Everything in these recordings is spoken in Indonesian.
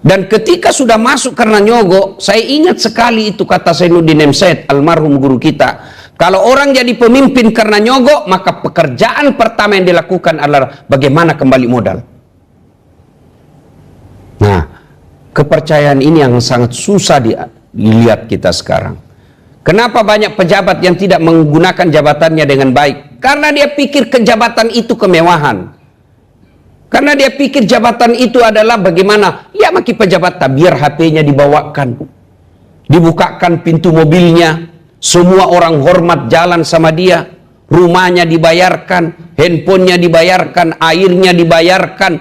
Dan ketika sudah masuk karena nyogok, saya ingat sekali itu kata Zainuddin M. Said, almarhum guru kita. Kalau orang jadi pemimpin karena nyogok, maka pekerjaan pertama yang dilakukan adalah bagaimana kembali modal. Nah, kepercayaan ini yang sangat susah dilihat kita sekarang. Kenapa banyak pejabat yang tidak menggunakan jabatannya dengan baik? Karena dia pikir jabatan itu kemewahan. Karena dia pikir jabatan itu adalah bagaimana, ya maki pejabat biar HP-nya dibawakan, dibukakan pintu mobilnya, semua orang hormat jalan sama dia, rumahnya dibayarkan, handphonenya dibayarkan, airnya dibayarkan,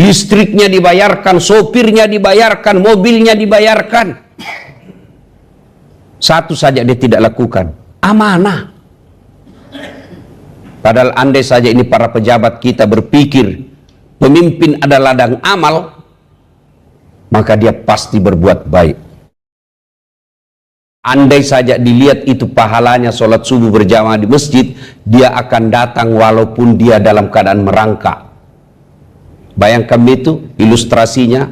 listriknya dibayarkan, sopirnya dibayarkan, mobilnya dibayarkan. Satu saja dia tidak lakukan, amanah. Padahal andai saja ini para pejabat kita berpikir pemimpin adalah ladang amal, maka dia pasti berbuat baik. Andai saja dilihat itu pahalanya sholat subuh berjamaah di masjid, dia akan datang walaupun dia dalam keadaan merangkak. Bayangkan itu ilustrasinya,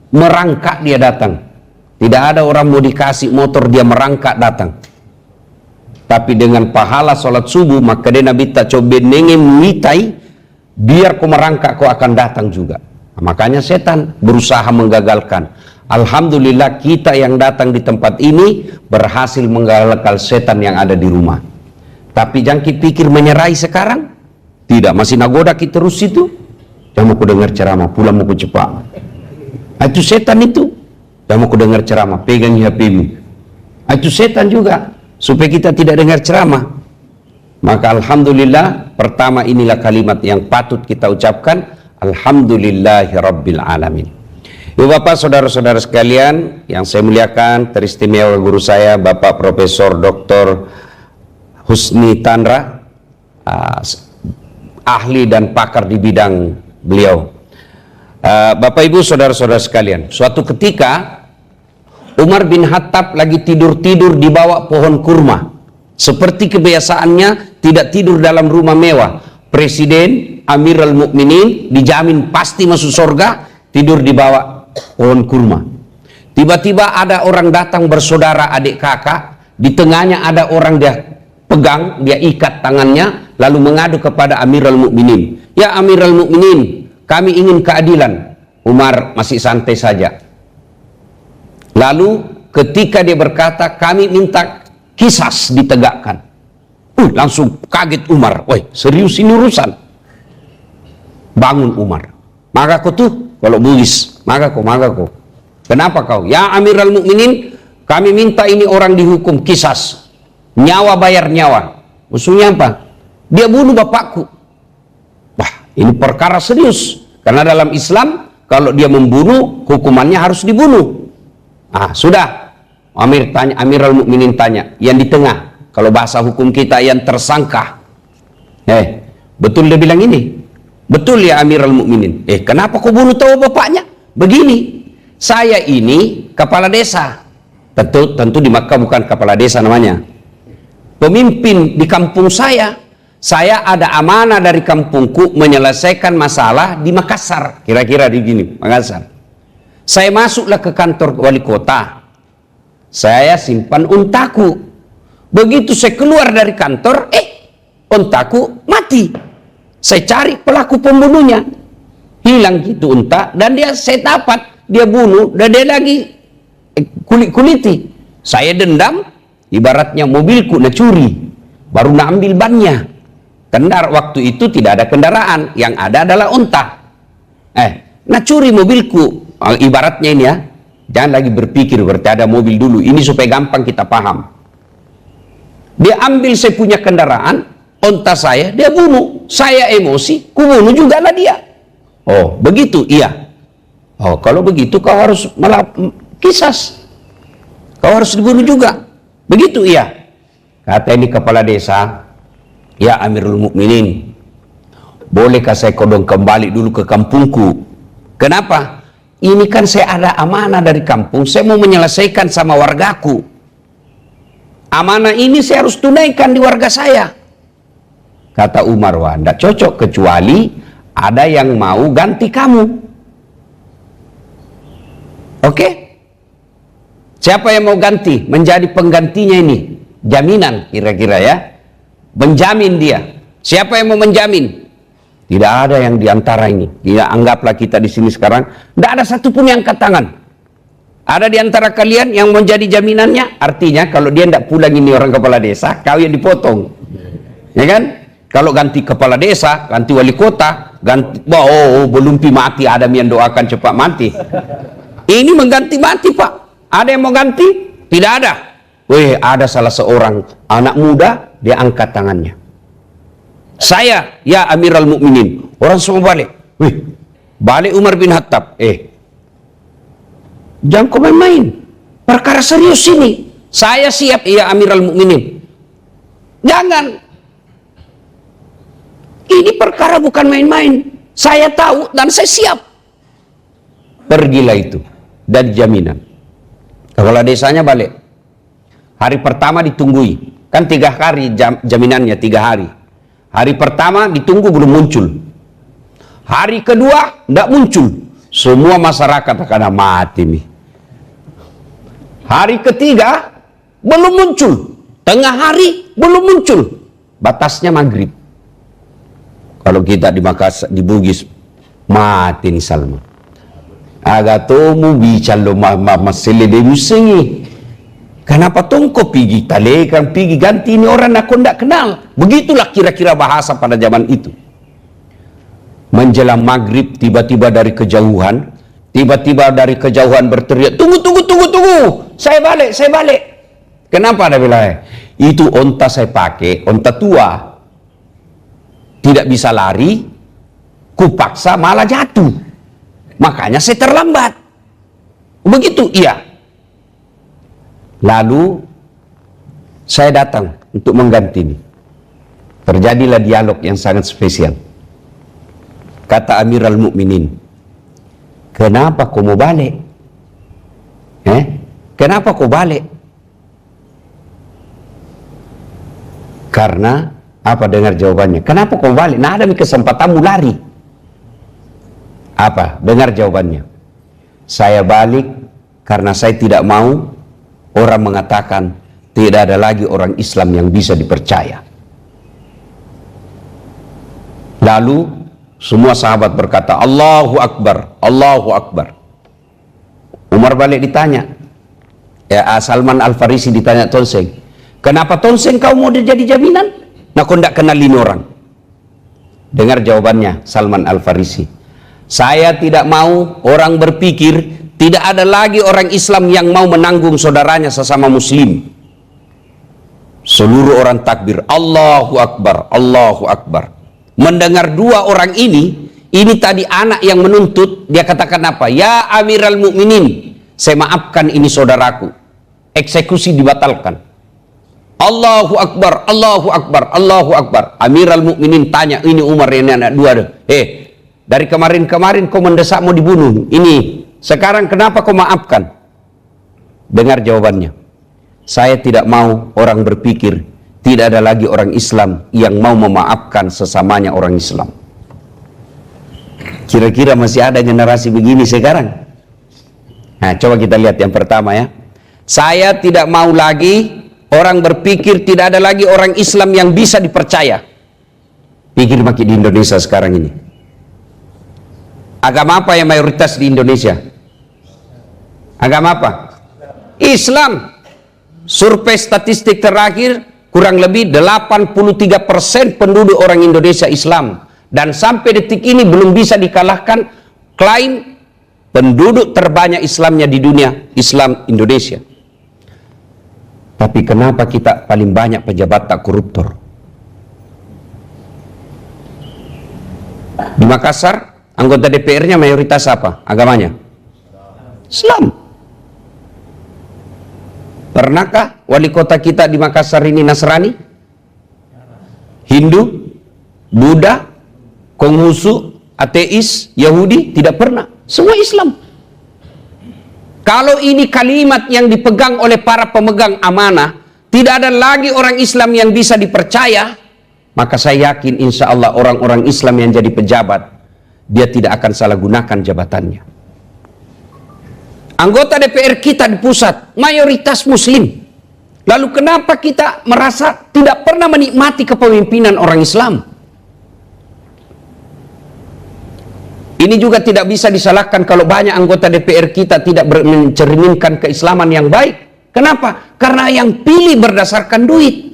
merangkak dia datang. Tidak ada orang mau dikasih motor dia merangkak datang. Tapi dengan pahala sholat subuh, maka dia Nabi tak coba nengem mitai, biar kau merangkak kau akan datang juga. Nah, makanya setan berusaha menggagalkan. Alhamdulillah kita yang datang di tempat ini berhasil menggagalkan setan yang ada di rumah. Tapi jangan kita pikir menyerahi sekarang. Tidak, masih nagoda kita terus itu. Jangan mau dengar ceramah, pulang mau cepat. Itu setan itu. Jangan mau dengar ceramah, pegang HP-mu. Itu setan juga, supaya kita tidak dengar ceramah. Maka alhamdulillah, pertama inilah kalimat yang patut kita ucapkan, alhamdulillahirabbil alamin. Ibu bapak, saudara-saudara sekalian yang saya muliakan, teristimewa guru saya Bapak Profesor Dr. Husni Tandra, ahli dan pakar di bidang beliau. Bapak Ibu, saudara-saudara sekalian, suatu ketika Umar bin Khattab lagi tidur-tidur di bawah pohon kurma. Seperti kebiasaannya, tidak tidur dalam rumah mewah. Presiden, Amirul Mukminin, dijamin pasti masuk surga, tidur di bawah pohon kurma. Tiba-tiba ada orang datang bersaudara adik kakak, di tengahnya ada orang dia pegang, dia ikat tangannya, lalu mengadu kepada Amirul Mukminin. Ya Amirul Mukminin, kami ingin keadilan. Umar masih santai saja. Lalu ketika dia berkata, kami minta kisas ditegakkan. Langsung kaget Umar. Woi, serius ini urusan. Bangun Umar. Maka kau tuh, kalau Bugis, maka kau. Kenapa kau? Ya Amirul Mukminin, kami minta ini orang dihukum kisas. Nyawa bayar nyawa. Maksudnya apa? Dia bunuh bapakku. Wah, ini perkara serius. Karena dalam Islam, kalau dia membunuh, hukumannya harus dibunuh. Sudah. Amirul Mukminin tanya, yang di tengah, kalau bahasa hukum kita yang tersangka. Betul dia bilang ini? Betul ya Amirul Mukminin. Kenapa kau bunuh tahu bapaknya? Begini, saya ini kepala desa. Tentu di Makkah bukan kepala desa namanya. Pemimpin di kampung saya ada amanah dari kampungku menyelesaikan masalah di Makassar. Kira-kira di gini, Makassar. Saya masuklah ke kantor wali kota. Saya simpan untaku. Begitu saya keluar dari kantor, untaku mati. Saya cari pelaku pembunuhnya. Hilang gitu unta, dan saya dapat, dia bunuh, dan dia lagi kulit-kuliti. Saya dendam, ibaratnya mobilku nak curi, baru nak ambil bannya. Waktu itu tidak ada kendaraan, yang ada adalah unta. Nak curi mobilku, ibaratnya ini ya. Jangan lagi berpikir berarti ada mobil dulu. Ini supaya gampang kita paham. Dia ambil saya punya kendaraan, onta saya, dia bunuh. Saya emosi, ku bunuh juga lah dia. Oh, begitu? Iya. Oh, kalau begitu kau harus kisas. Kau harus dibunuh juga. Begitu? Iya. Kata ini kepala desa, ya Amirul Mukminin, bolehkah saya kodong kembali dulu ke kampungku? Kenapa? Ini kan saya ada amanah dari kampung, saya mau menyelesaikan sama wargaku. Amanah ini saya harus tunaikan di warga saya. Kata Umar, wah, tidak cocok kecuali ada yang mau ganti kamu. Oke? Siapa yang mau ganti? Menjadi penggantinya ini. Jaminan kira-kira ya. Menjamin dia. Siapa yang mau menjamin? Tidak ada yang diantara ini. Ya, anggaplah kita di sini sekarang. Tidak ada satupun yang angkat tangan. Ada di antara kalian yang menjadi jaminannya? Artinya kalau dia tidak pulang ini orang kepala desa, kau yang dipotong. Ya kan? Kalau ganti kepala desa, ganti wali kota, ganti, belum mati, ada yang doakan cepat mati. Ini mengganti mati, Pak. Ada yang mau ganti? Tidak ada. Weh, ada salah seorang anak muda, dia angkat tangannya. Saya, ya Amirul Mukminin. Orang semua balik. Wih, balik Umar bin Khattab. Jangan kau main-main. Perkara serius ini. Saya siap, ya Amirul Mukminin. Jangan. Ini perkara bukan main-main. Saya tahu dan saya siap. Pergilah itu. Dan jaminan. Kepala desanya balik. Hari pertama ditunggui. Kan 3 hari jaminannya, 3 hari. Hari pertama ditunggu belum muncul. Hari kedua tidak muncul. Semua masyarakat akan mati nih. Hari ketiga belum muncul. Tengah hari belum muncul. Batasnya maghrib. Kalau kita di Makassar, di Bugis, mati nih Salman. Agatomu bicalo masele de musengi. Kenapa tongko pergi talekan, pergi ganti ini orang aku tidak kenal. Begitulah kira-kira bahasa pada zaman itu. Menjelang maghrib tiba-tiba dari kejauhan, berteriak, tunggu. Saya balik. Kenapa ada bilang? Itu onta saya pakai, onta tua. Tidak bisa lari, kupaksa malah jatuh. Makanya saya terlambat. Begitu, iya. Lalu saya datang untuk mengganti ini. Terjadilah dialog yang sangat spesial. Kata Amirul Mukminin, kenapa kau mau balik? Kenapa kau balik? Karena apa, dengar jawabannya. Kenapa kau balik? Nah, ada kesempatanmu lari. Apa? Dengar jawabannya. Saya balik karena saya tidak mau orang mengatakan tidak ada lagi orang Islam yang bisa dipercaya. Lalu semua sahabat berkata, Allahu Akbar, Allahu Akbar. Umar balik ditanya, Salman Al-Farisi ditanya Tonseng, kenapa Tonseng kau mau jadi jaminan? Nah, kau tidak kenalin orang. Dengar jawabannya Salman Al-Farisi, saya tidak mau orang berpikir tidak ada lagi orang Islam yang mau menanggung saudaranya sesama muslim. Seluruh orang takbir, Allahu Akbar, Allahu Akbar. Mendengar dua orang ini tadi anak yang menuntut, dia katakan apa? Ya Amirul Mukminin, saya maafkan ini saudaraku. Eksekusi dibatalkan. Allahu Akbar, Allahu Akbar, Allahu Akbar. Amirul Mukminin tanya, ini Umar ini anak dua. Dari kemarin-kemarin kau mendesak mau dibunuh. Ini sekarang kenapa kau maafkan? Dengar jawabannya. Saya tidak mau orang berpikir tidak ada lagi orang Islam yang mau memaafkan sesamanya orang Islam. Kira-kira masih ada generasi begini sekarang? Nah, coba kita lihat yang pertama ya. Saya tidak mau lagi orang berpikir tidak ada lagi orang Islam yang bisa dipercaya. Pikir makin di Indonesia sekarang ini. Agama apa yang mayoritas di Indonesia? Agama apa? Islam. Survei statistik terakhir kurang lebih 83% penduduk orang Indonesia Islam. Dan sampai detik ini belum bisa dikalahkan klaim penduduk terbanyak Islamnya di dunia, Islam Indonesia. Tapi kenapa kita paling banyak pejabat tak koruptor? Di Makassar, anggota DPR-nya mayoritas apa? Agamanya? Islam. Pernahkah wali kota kita di Makassar ini Nasrani? Hindu? Buddha? Konghucu? Ateis? Yahudi? Tidak pernah. Semua Islam. Kalau ini kalimat yang dipegang oleh para pemegang amanah, tidak ada lagi orang Islam yang bisa dipercaya, maka saya yakin insya Allah orang-orang Islam yang jadi pejabat, dia tidak akan salah gunakan jabatannya. Anggota DPR kita di pusat mayoritas muslim. Lalu kenapa kita merasa tidak pernah menikmati kepemimpinan orang Islam? Ini juga tidak bisa disalahkan kalau banyak anggota DPR kita tidak mencerminkan keislaman yang baik. Kenapa? Karena yang pilih berdasarkan duit.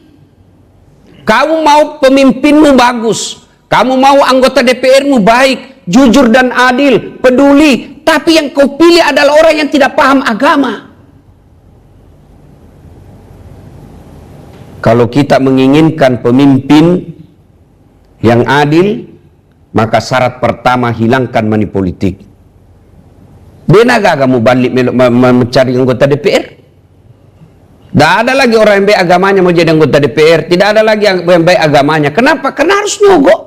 Kamu mau pemimpinmu bagus, kamu mau anggota DPR-mu baik, jujur dan adil, peduli, tapi yang kau pilih adalah orang yang tidak paham agama. Kalau kita menginginkan pemimpin yang adil, maka syarat pertama hilangkan money politik. Benar gak kamu balik mencari anggota DPR? Tidak ada lagi orang yang baik agamanya mau jadi anggota DPR. Tidak ada lagi yang baik agamanya. Kenapa? Karena harus nyogok.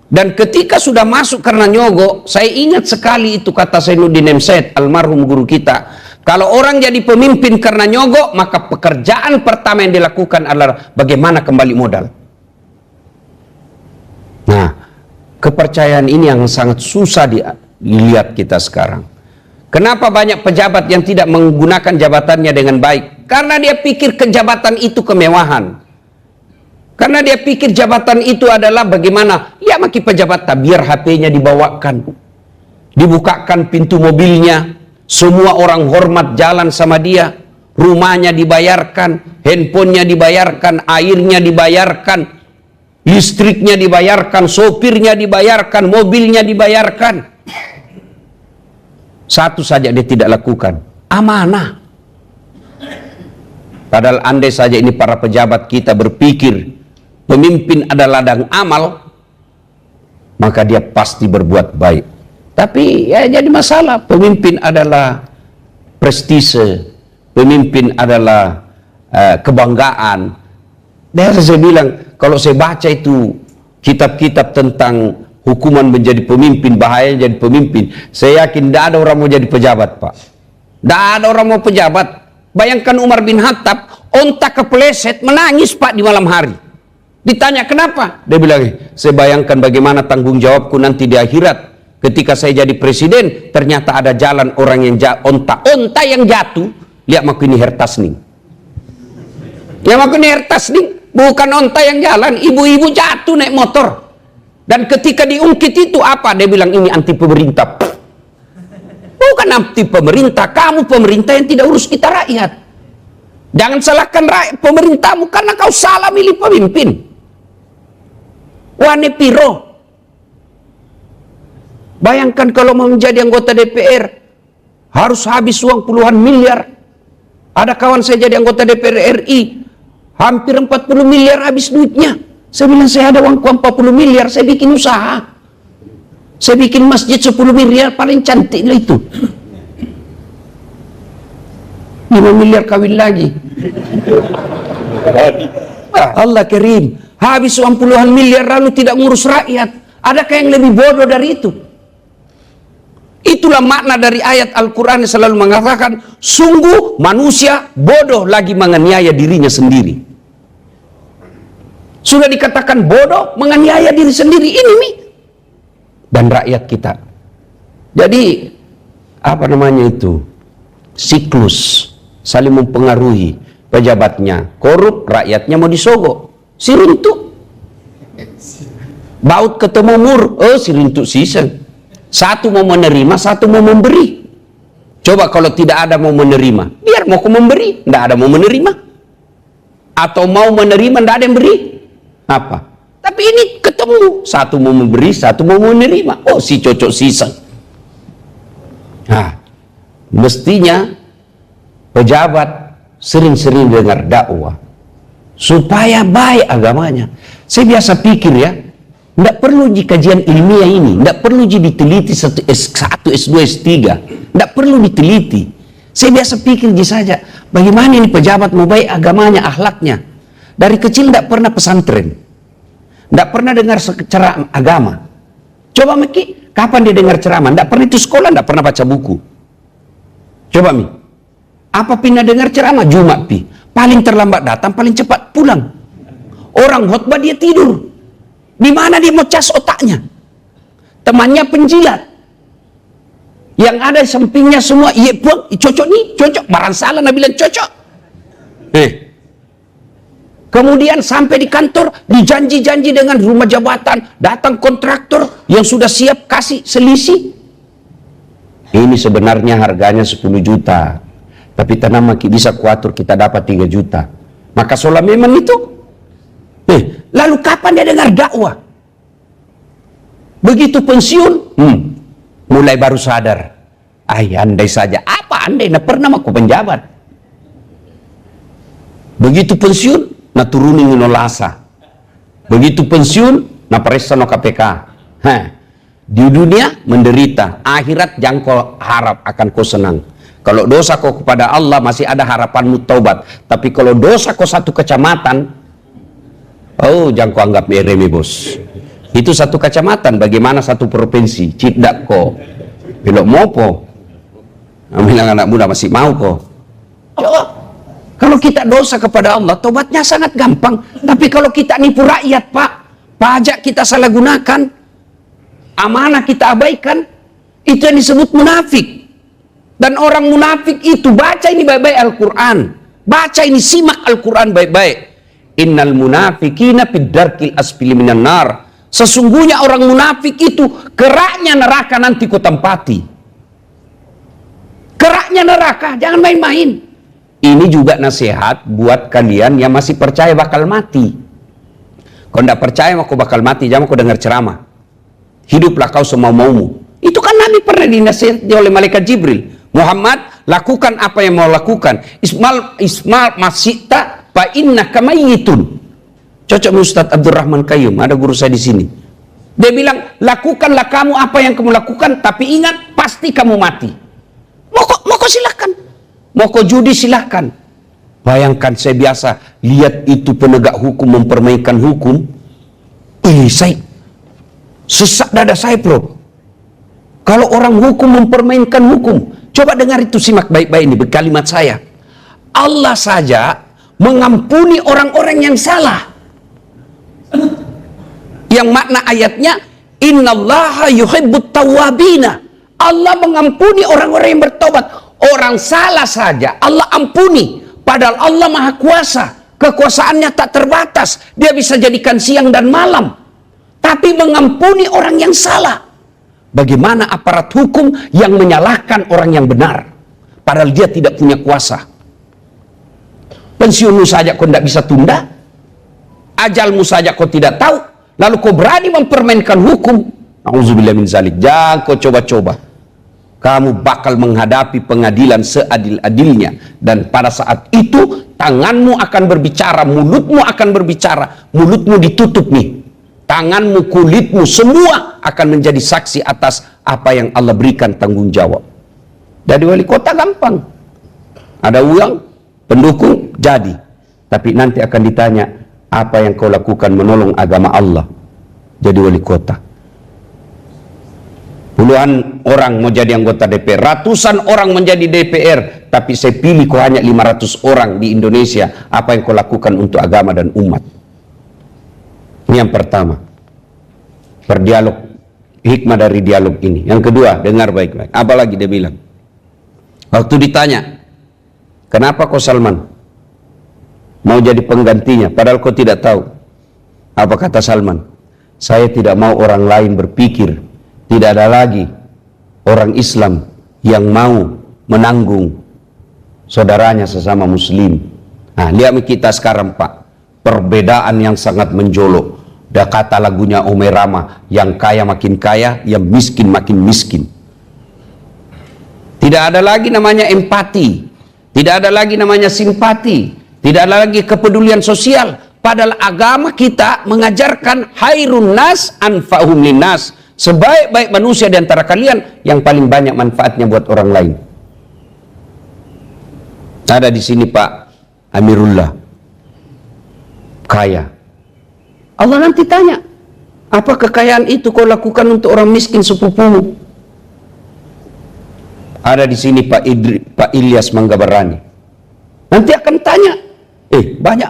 Dan ketika sudah masuk karena nyogok, saya ingat sekali itu kata Zainuddin Amsyad, almarhum guru kita. Kalau orang jadi pemimpin karena nyogok, maka pekerjaan pertama yang dilakukan adalah bagaimana kembali modal. Nah, kepercayaan ini yang sangat susah dilihat kita sekarang. Kenapa banyak pejabat yang tidak menggunakan jabatannya dengan baik? Karena dia pikir jabatan itu kemewahan. Karena dia pikir jabatan itu adalah bagaimana? Ya maki pejabat biar HP-nya dibawakan. Dibukakan pintu mobilnya. Semua orang hormat jalan sama dia. Rumahnya dibayarkan. Handphonenya dibayarkan. Airnya dibayarkan. Listriknya dibayarkan. Sopirnya dibayarkan. Mobilnya dibayarkan. Satu saja dia tidak lakukan, amanah. Padahal andai saja ini para pejabat kita berpikir pemimpin adalah ladang amal, maka dia pasti berbuat baik. Tapi ya jadi masalah, pemimpin adalah prestise, pemimpin adalah kebanggaan. Dan saya bilang, kalau saya baca itu kitab-kitab tentang hukuman menjadi pemimpin, bahaya jadi pemimpin, saya yakin tidak ada orang mau jadi pejabat, Pak. Tidak ada orang mau pejabat. Bayangkan Umar bin Khattab, onta kepleset, menangis Pak di malam hari. Ditanya kenapa? Dia bilang, saya bayangkan bagaimana tanggung jawabku nanti di akhirat. Ketika saya jadi presiden, ternyata ada jalan orang yang onta yang jatuh, lihat maku ini hertasning. Yang maku ini hertasning, bukan onta yang jalan, ibu-ibu jatuh naik motor. Dan ketika diungkit itu apa? Dia bilang ini anti pemerintah. Bukan anti pemerintah, kamu pemerintah yang tidak urus kita rakyat. Jangan salahkan rakyat pemerintahmu karena kau salah milih pemimpin. Wane piro. Bayangkan kalau mau menjadi anggota DPR harus habis uang puluhan miliar. Ada kawan saya jadi anggota DPR RI, hampir 40 miliar habis duitnya. Saya bilang saya ada uang 40 miliar, saya bikin usaha. Saya bikin masjid 10 miliar, paling cantik lah itu. 5 miliar kawin lagi. Allah Karim, habis uang puluhan miliar lalu tidak ngurus rakyat. Adakah yang lebih bodoh dari itu? Itulah makna dari ayat Al-Quran yang selalu mengatakan, sungguh manusia bodoh lagi menganiaya dirinya sendiri. Sudah dikatakan bodoh, menganiaya diri sendiri ini nih. Dan rakyat kita. Jadi, apa namanya itu? Siklus. Saling mempengaruhi. Pejabatnya korup, rakyatnya mau disogok. Si runtuk. Baut ketemu mur. Oh, si runtuk sisen. Satu mau menerima, satu mau memberi. Coba kalau tidak ada mau menerima. Biar mau memberi, tidak ada mau menerima. Atau mau menerima, tidak ada yang beri. Apa? Tapi ini ketemu, satu mau memberi, satu mau menerima. Oh, si cocok sisa. Nah, mestinya pejabat sering-sering dengar dakwah supaya baik agamanya. Saya biasa pikir ya, tidak perlu kajian ilmiah ini, tidak perlu diteliti S1, S2, S3, tidak perlu diteliti. Saya biasa pikir saja, bagaimana ini pejabat mau baik agamanya, akhlaknya. Dari kecil tidak pernah pesantren, tidak pernah dengar ceramah agama. Coba Miki, kapan dia dengar ceramah? Tidak pernah itu sekolah, tidak pernah baca buku. Coba Mi, apa pindah dengar ceramah? Jumat Pi, paling terlambat datang, paling cepat pulang. Orang khotbah dia tidur. Di mana dia mau cas otaknya? Temannya penjilat. Yang ada di sampingnya semua, iya buang, cocok nih, cocok. Barang salah Nabi bilang cocok. Kemudian sampai di kantor, dijanji-janji dengan rumah jabatan, datang kontraktor yang sudah siap kasih selisih. Ini sebenarnya harganya 10 juta. Tapi tanam bisa kuatur kita dapat 3 juta. Maka soal memang itu. Lalu kapan dia dengar dakwah? Begitu pensiun, mulai baru sadar. Andai saja. Apa andai? Nah pernah aku penjabat. Begitu pensiun, na turunin no lasa. Begitu pensiun, na periksa no KPK. Di dunia menderita, akhirat jangkau harap akan kau senang. Kalau dosa kau kepada Allah masih ada harapanmu taubat. Tapi kalau dosa kau satu kecamatan, jangan kau anggap remeh bos. Itu satu kecamatan, bagaimana satu provinsi? Cidak kau, belok mopo. Bilang anak muda masih mau kau. Coba. Kalau kita dosa kepada Allah, tobatnya sangat gampang. Tapi kalau kita nipu rakyat, Pak, pajak kita salah gunakan, amanah kita abaikan, itu yang disebut munafik. Dan orang munafik itu, baca ini baik-baik Al-Quran. Baca ini, simak Al-Quran baik-baik. Innal munafikina fid darkil asfili minan nar. Sesungguhnya orang munafik itu, keraknya neraka nanti kau tempati. Keraknya neraka, jangan main-main. Ini juga nasihat buat kalian yang masih percaya bakal mati. Kalau tidak percaya aku bakal mati, jangan kau dengar ceramah. Hiduplah kau semau-maumu. Itu kan Nabi pernah dinasihati oleh malaikat Jibril. Muhammad, lakukan apa yang mau lakukan. Ismal masita fa innaka mayyitun. Cocok Ustaz Abdurrahman Qayyum, ada guru saya di sini. Dia bilang, lakukanlah kamu apa yang kamu lakukan, tapi ingat pasti kamu mati. Mau kau silakan. Mau kau judi silahkan. Bayangkan saya biasa lihat itu penegak hukum mempermainkan hukum. Saya sesak dada saya bro. Kalau orang hukum mempermainkan hukum, coba dengar itu, simak baik-baik ini kalimat saya. Allah saja mengampuni orang-orang yang salah. Yang makna ayatnya, innallaha yuhibbut tawwabina. Allah mengampuni orang-orang yang bertobat. Orang salah saja Allah ampuni, padahal Allah Maha Kuasa, kekuasaannya tak terbatas, dia bisa jadikan siang dan malam, tapi mengampuni orang yang salah. Bagaimana aparat hukum yang menyalahkan orang yang benar, padahal dia tidak punya kuasa? Pensiunmu saja kau tidak bisa tunda, ajalmu saja kau tidak tahu, lalu kau berani mempermainkan hukum. Auzubillah min zalik. Jangan kau coba-coba. Kamu bakal menghadapi pengadilan seadil-adilnya. Dan pada saat itu, tanganmu akan berbicara, mulutmu akan berbicara. Mulutmu ditutup nih. Tanganmu, kulitmu, semua akan menjadi saksi atas apa yang Allah berikan tanggung jawab. Jadi wali kota gampang. Ada uang, pendukung, jadi. Tapi nanti akan ditanya, apa yang kau lakukan menolong agama Allah. Jadi wali kota. Puluhan orang mau jadi anggota DPR, ratusan orang menjadi DPR, tapi saya pilih kok hanya 500 orang di Indonesia. Apa yang kau lakukan untuk agama dan umat? Ini yang pertama, berdialog, hikmah dari dialog ini. Yang kedua, dengar baik-baik. Apa lagi dia bilang? Waktu ditanya, kenapa kau Salman mau jadi penggantinya, padahal kau tidak tahu? Apa kata Salman? Saya tidak mau orang lain berpikir. Tidak ada lagi orang Islam yang mau menanggung saudaranya sesama muslim. Nah, lihat kita sekarang Pak, perbedaan yang sangat menjolok. Dah kata lagunya Omay Rama, yang kaya makin kaya, yang miskin makin miskin. Tidak ada lagi namanya empati, tidak ada lagi namanya simpati, tidak ada lagi kepedulian sosial. Padahal agama kita mengajarkan hairun nas anfa'hum linnas. Sebaik-baik manusia di antara kalian yang paling banyak manfaatnya buat orang lain. Ada di sini Pak Amirullah, kaya. Allah nanti tanya, apa kekayaan itu kau lakukan untuk orang miskin sepupumu? Ada di sini Pak Ilyas Manggabarani. Nanti akan tanya,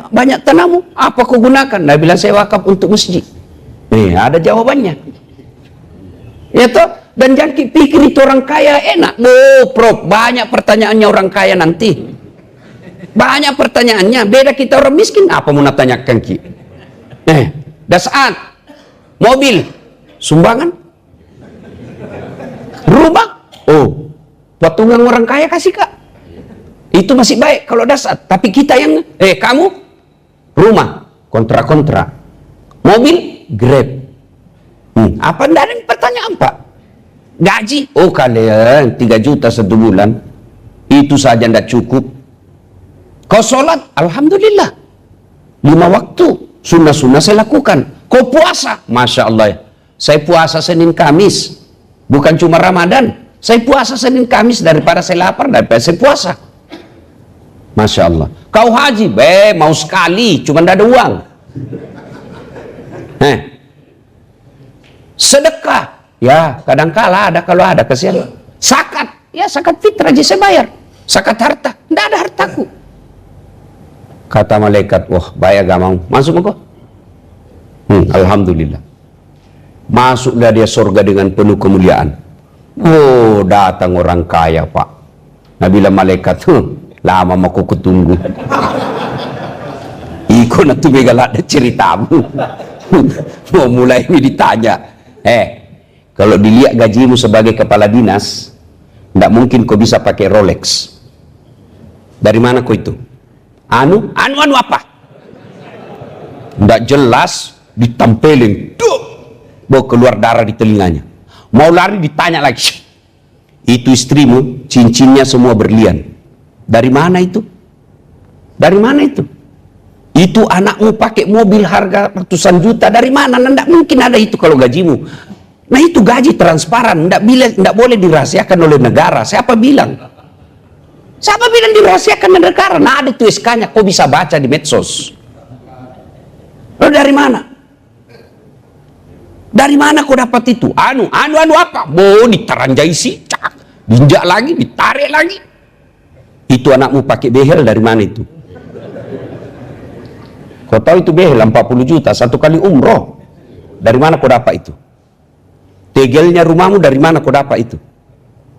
banyak tanahmu, apa kau gunakan? Nah, bilang saya wakaf untuk masjid. Ada jawabannya. Ya toh, Dan jangan pikir itu orang kaya enak. Prof, banyak pertanyaannya orang kaya nanti. Banyak pertanyaannya. Beda kita orang miskin. Apa mau tanyakan Ki? Dasar, mobil, sumbangan, rumah. Potongan orang kaya kasih Kak. Itu masih baik kalau dasar. Tapi kita yang, kamu, rumah, kontra-kontra. Mobil, Grab. Apa enggak ada pertanyaan Pak? Gaji, kalian 3 juta 1 bulan, itu saja tidak cukup. Kau sholat, alhamdulillah 5 waktu, sunnah-sunnah saya lakukan. Kau puasa, Masya Allah ya. Saya puasa Senin Kamis, bukan cuma Ramadan. Saya puasa Senin Kamis daripada saya lapar, daripada saya puasa. Masya Allah. Kau haji, mau sekali, cuma tidak ada uang. Sedekah, ya kadang-kala ada, kalau ada kesian. Zakat, ya zakat fitrah aja saya bayar. Zakat harta, tidak ada hartaku. Kata malaikat, wah bayar gak mau. Masuk kok? Alhamdulillah. Masuklah dia surga dengan penuh kemuliaan. Datang orang kaya Pak. Nabilah malaikat, lama mau ku tunggu. Iko na tumigalat na ceritamu. Mau mulai ini ditanya. Kalau dilihat gajimu sebagai kepala dinas, tidak mungkin kau bisa pakai Rolex. Dari mana kau itu? Anu apa? Tidak jelas, ditampelin, bawa keluar darah di telinganya. Mau lari ditanya lagi. Itu istrimu, cincinnya semua berlian. Dari mana itu? Dari mana itu? Itu anakmu pakai mobil harga ratusan juta. Dari mana? Tidak mungkin ada itu kalau gajimu. Nah itu gaji transparan. Tidak boleh dirahasiakan oleh negara. Siapa bilang? Siapa bilang dirahasiakan oleh negara? Nah ada itu SK-nya. Kau bisa baca di medsos. Lalu dari mana? Dari mana kau dapat itu? Anu apa? Ditaranjai sih. Diinjak lagi, ditarik lagi. Itu anakmu pakai behel dari mana itu? Kau tahu itu behel 40 juta 1 kali umroh. Dari mana kau dapat itu? Tegelnya rumahmu dari mana kau dapat itu?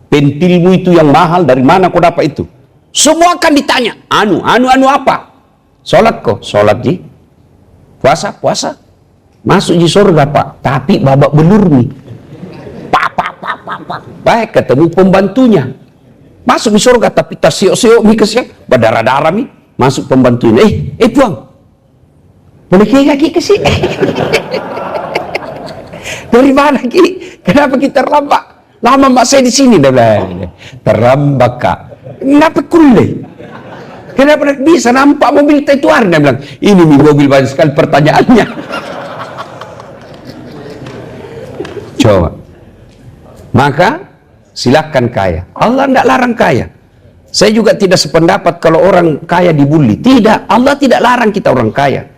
Pentilmu itu yang mahal dari mana kau dapat itu? Semua akan ditanya. Anu apa? Sholat kok, sholat ji. Puasa. Masuk di surga Pak. Tapi babak belur nih. Pak. Baik ketemu pembantunya. Masuk di surga tapi tak siok-siok mi kesiak. Berdarah-darah mi. Masuk pembantunya. Puang. Boleh kaki ke sini? Dari mana Ki? Kenapa kita terlambat? Lama mak saya di sini dah bilang. Terlambat Kak. Kenapa kulle? Kenapa bisa nampak mobil itu hari? Dia bilang, ini mobil banyak sekali pertanyaannya. Coba. Maka silakan kaya. Allah tidak larang kaya. Saya juga tidak sependapat kalau orang kaya dibully. Tidak. Allah tidak larang kita orang kaya.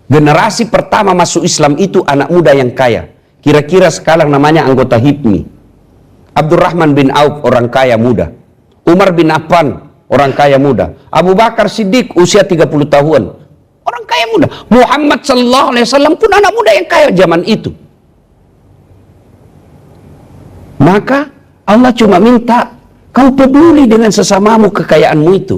Generasi pertama masuk Islam itu anak muda yang kaya. Kira-kira sekarang namanya anggota HIPMI. Abdurrahman bin Auf orang kaya muda. Umar bin Affan orang kaya muda. Abu Bakar Siddiq usia 30 tahun. Orang kaya muda. Muhammad sallallahu alaihi wasallam pun anak muda yang kaya zaman itu. Maka Allah cuma minta kau peduli dengan sesamamu kekayaanmu itu.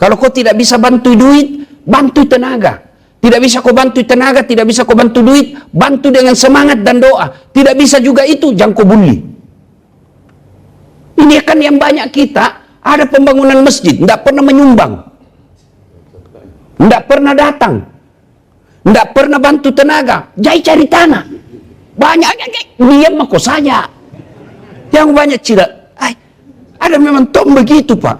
Kalau kau tidak bisa bantu duit, bantu tenaga. Tidak bisa kau bantu tenaga, tidak bisa kau bantu duit, bantu dengan semangat dan doa. Tidak bisa juga itu, jangan kau bully. Ini kan yang banyak kita, ada pembangunan masjid, tidak pernah menyumbang. Tidak pernah datang. Tidak pernah bantu tenaga, jai cari tanah. Banyak, diam kau saja. Yang banyak tidak, ada memang tom begitu Pak.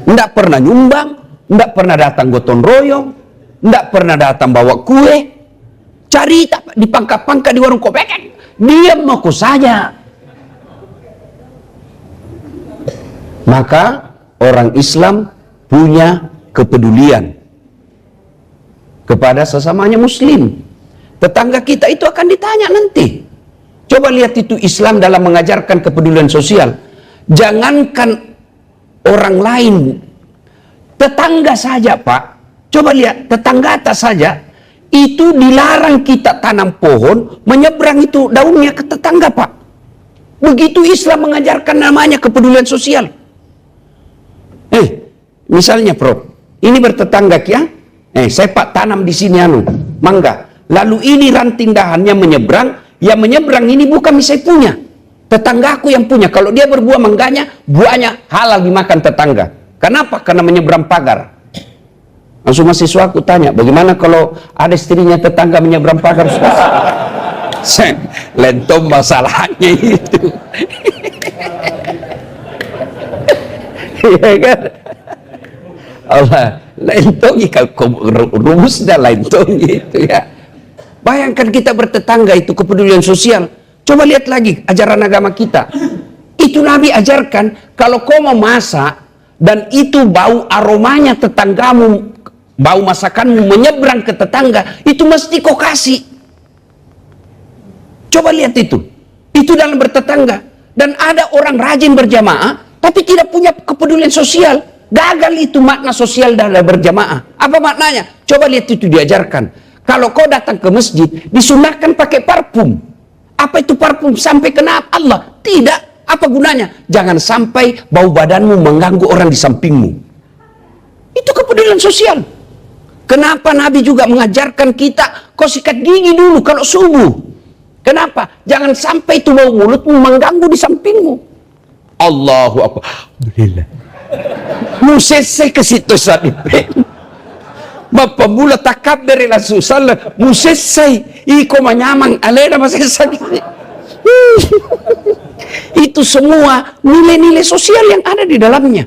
Tidak pernah nyumbang. Tidak pernah datang gotong royong, tidak pernah datang bawa kue, cari di pangkat-pangkat di warung kopi, diam aku saja. Maka orang Islam punya kepedulian kepada sesamanya Muslim. Tetangga kita itu akan ditanya nanti. Coba lihat itu Islam dalam mengajarkan kepedulian sosial. Jangankan orang lain, tetangga saja Pak. Coba lihat, tetangga atas saja. Itu dilarang kita tanam pohon, menyeberang itu daunnya ke tetangga, Pak. Begitu Islam mengajarkan namanya kepedulian sosial. Misalnya, Prof, ini bertetangga ya. Saya Pak tanam di sini mangga. Lalu ini ranting dahannya menyeberang, yang menyeberang ini bukan saya punya. Tetanggaku yang punya. Kalau dia berbuah mangganya, buahnya halal dimakan tetangga. Kenapa? Karena menyeberang pagar. Langsung mahasiswaku tanya, bagaimana kalau ada istrinya tetangga menyeberang pagar? Lentong masalahnya itu. Iya kan? Allah, lentong rumusnya lentong gitu ya. Bayangkan kita bertetangga itu kepedulian sosial. Coba lihat lagi ajaran agama kita. Itu Nabi ajarkan, kalau kau mau masak dan itu bau aromanya tetanggamu, bau masakanmu menyeberang ke tetangga, itu mesti kau kasih. Coba lihat itu. Itu dalam bertetangga. Dan ada orang rajin berjamaah, tapi tidak punya kepedulian sosial. Gagal itu makna sosial dalam berjamaah. Apa maknanya? Coba lihat itu diajarkan. Kalau kau datang ke masjid, disunahkan pakai parfum. Apa itu parfum? Sampai kena Allah? Tidak. Apa gunanya? Jangan sampai bau badanmu mengganggu orang di sampingmu. Itu kepedulian sosial. Kenapa Nabi juga mengajarkan kita, kau sikat gigi dulu kalau subuh. Kenapa? Jangan sampai itu bau mulutmu mengganggu di sampingmu. Allahu Akbar. Alhamdulillah. Musese ke situ sadipin. Bapak mula takab dari Rasulullah. Musese iko manyamang alena masesay. Itu semua nilai-nilai sosial yang ada di dalamnya.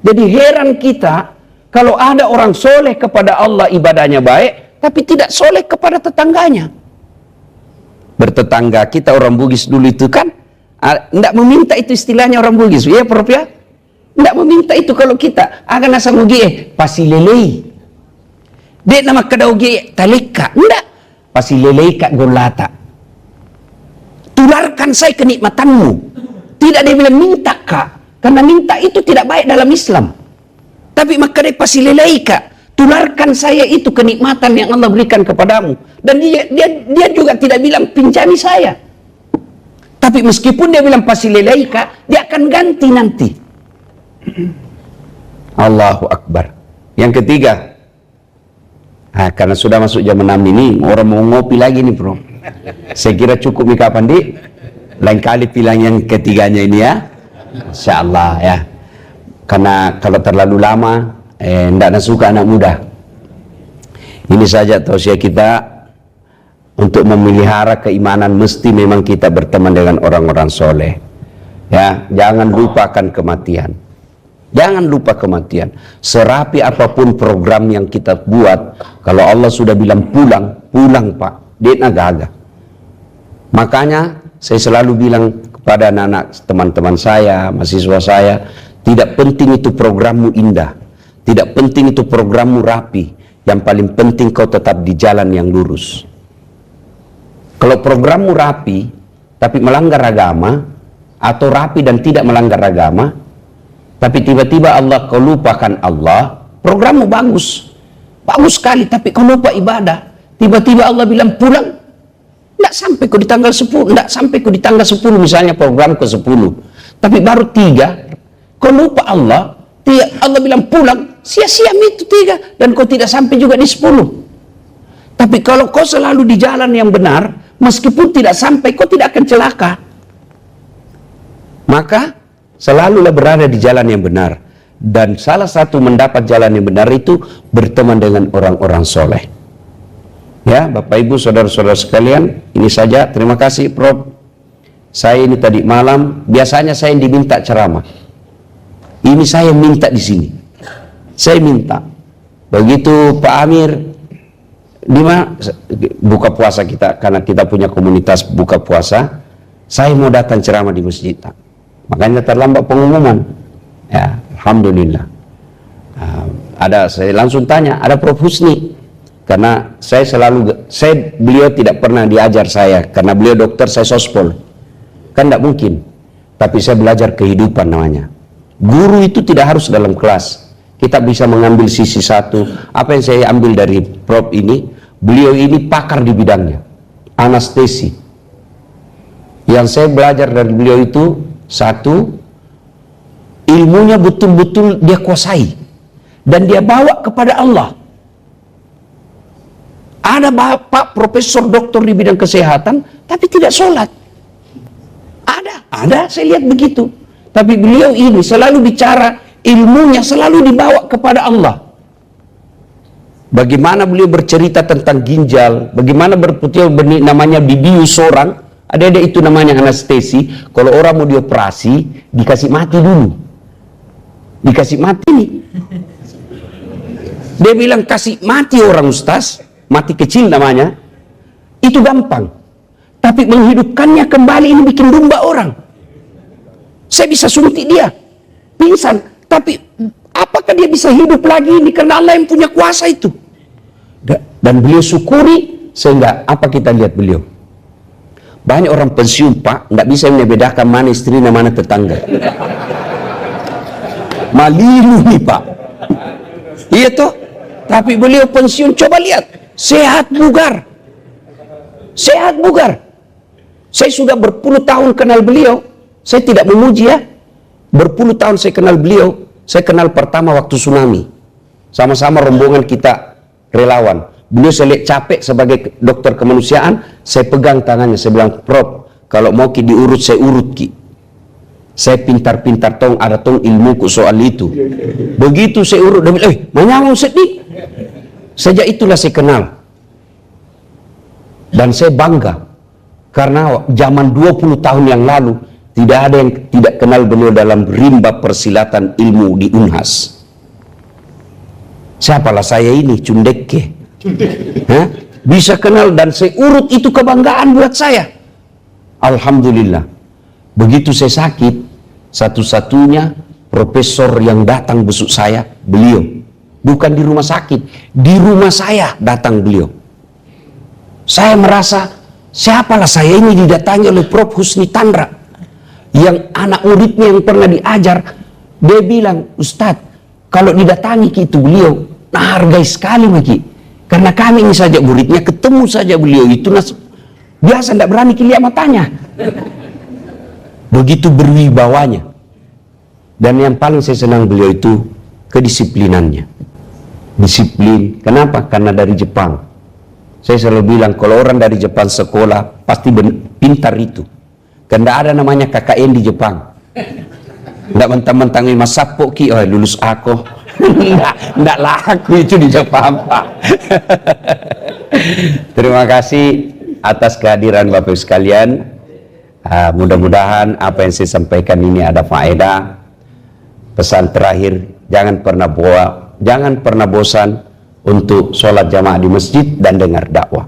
Jadi heran kita kalau ada orang soleh kepada Allah, ibadahnya baik, tapi tidak soleh kepada tetangganya. Bertetangga kita orang Bugis dulu itu kan, tidak meminta itu istilahnya orang Bugis, ya Prof ya? Tidak meminta itu kalau kita, agan asa mugi pasilelei. Dia nama kadaugi talika, tidak. Pasilelei kak golata. Tularkan saya kenikmatanmu. Tidak dia bilang minta kak, karena minta itu tidak baik dalam Islam. Tapi maka dia pasilelaika, tularkan saya itu kenikmatan yang Allah berikan kepadamu. Dan dia juga tidak bilang pinjami saya. Tapi meskipun dia bilang pasilelaika, dia akan ganti nanti. Allahu Akbar. Yang ketiga, karena sudah masuk jam 6 ini, orang mau ngopi lagi nih bro. Saya kira cukup nih kapan di? Lain kali bilang yang ketiganya ini ya. Insya Allah ya. Karena kalau terlalu lama, tidak suka anak muda. Ini saja tausiah kita untuk memelihara keimanan, mesti memang kita berteman dengan orang-orang soleh. Ya, jangan lupakan kematian. Jangan lupa kematian. Serapi apapun program yang kita buat, kalau Allah sudah bilang pulang, pulang Pak. Dia gagah. Makanya saya selalu bilang kepada anak-anak teman-teman saya, mahasiswa saya, tidak penting itu programmu indah, tidak penting itu programmu rapi, yang paling penting kau tetap di jalan yang lurus. Kalau programmu rapi tapi melanggar agama, atau rapi dan tidak melanggar agama, tapi tiba-tiba Allah kau lupakan Allah, programmu bagus, bagus sekali, tapi kau lupa ibadah, tiba-tiba Allah bilang pulang, tidak sampai kau di tanggal 10, tidak sampai kau di tanggal 10 misalnya program ke 10, tapi baru 3. Kau lupa Allah, Allah bilang pulang, sia-sia itu 3, dan kau tidak sampai juga di 10. Tapi kalau kau selalu di jalan yang benar, meskipun tidak sampai, kau tidak akan celaka. Maka selalulah berada di jalan yang benar. Dan salah satu mendapat jalan yang benar itu berteman dengan orang-orang soleh. Ya, Bapak Ibu, saudara-saudara sekalian, ini saja. Terima kasih Prof. Saya ini tadi malam, biasanya saya yang diminta ceramah. Ini saya minta di sini. Saya minta. Begitu Pak Amir, di mana buka puasa kita, karena kita punya komunitas buka puasa, saya mau datang ceramah di masjid. Makanya terlambat pengumuman. Ya, alhamdulillah. Saya langsung tanya, ada Prof Husni. Karena beliau tidak pernah diajar saya, karena beliau dokter, saya sospol. Kan tidak mungkin. Tapi saya belajar kehidupan namanya. Guru itu tidak harus dalam kelas. kita bisa mengambil sisi satu. Apa yang saya ambil dari Prof ini, beliau ini pakar di bidangnya, anestesi. Yang saya belajar dari beliau itu, satu, ilmunya betul-betul dia kuasai dan dia bawa kepada Allah. Ada bapak profesor doktor di bidang kesehatan tapi tidak sholat. Ada saya lihat begitu. Tapi beliau ini selalu bicara, ilmunya selalu dibawa kepada Allah. Bagaimana beliau bercerita tentang ginjal, bagaimana berputih namanya dibius orang, ada itu namanya anestesi. Kalau orang mau dioperasi, dikasih mati dulu. Dikasih mati nih. Dia bilang kasih mati orang Ustaz, mati kecil namanya, itu gampang. Tapi menghidupkannya kembali ini bikin domba orang. Saya bisa suntik dia, pingsan. Tapi apakah dia bisa hidup lagi ini? Karena Allah yang punya kuasa itu. Dan beliau syukuri, sehingga apa kita lihat beliau. Banyak orang pensiun Pak, nggak bisa membedakan mana istrinya, mana tetangga. Malilu nih Pak. Iya toh? Tapi beliau pensiun, coba lihat. Sehat bugar. Sehat bugar. Saya sudah berpuluh tahun kenal beliau. Saya tidak memuji ya. Berpuluh tahun saya kenal beliau. Saya kenal pertama waktu tsunami. Sama-sama rombongan kita relawan. Beliau saya lihat capek sebagai dokter kemanusiaan. Saya pegang tangannya. Saya bilang, Prof, kalau mau ki diurut, saya urut ki. Saya pintar-pintar tong, ada tong ilmuku soal itu. Begitu saya urut, dia bilang, mau sedih. Sejak itulah saya kenal. Dan saya bangga. Karena zaman 20 tahun yang lalu, tidak ada yang tidak kenal beliau dalam rimba persilatan ilmu di Unhas. Siapalah saya ini, Cundekke. Bisa kenal dan saya urut, itu kebanggaan buat saya. Alhamdulillah. Begitu saya sakit, satu-satunya profesor yang datang besuk saya, beliau. Bukan di rumah sakit, di rumah saya datang beliau. Saya merasa, siapalah saya ini didatangi oleh Prof. Husni Tandra. Yang anak muridnya yang pernah diajar, dia bilang, Ustadz, kalau didatangi itu beliau, nah hargai sekali Maki. Karena kami ini saja muridnya, ketemu saja beliau itu, biasa tidak berani lihat matanya. Begitu berwibawanya. Dan yang paling saya senang beliau itu, kedisiplinannya. Disiplin, kenapa? Karena dari Jepang. Saya selalu bilang, kalau orang dari Jepang sekolah, pasti pintar itu. Kan tidak ada namanya KKN di Jepang. Tidak mentang-mentang Mas Sapo ki, oh lulus aku. Tidak laku itu di Jepang Pak. Terima kasih atas kehadiran Bapak sekalian. Mudah-mudahan apa yang saya sampaikan ini ada faedah. Pesan terakhir, jangan pernah bosan untuk sholat jamaah di masjid dan dengar dakwah.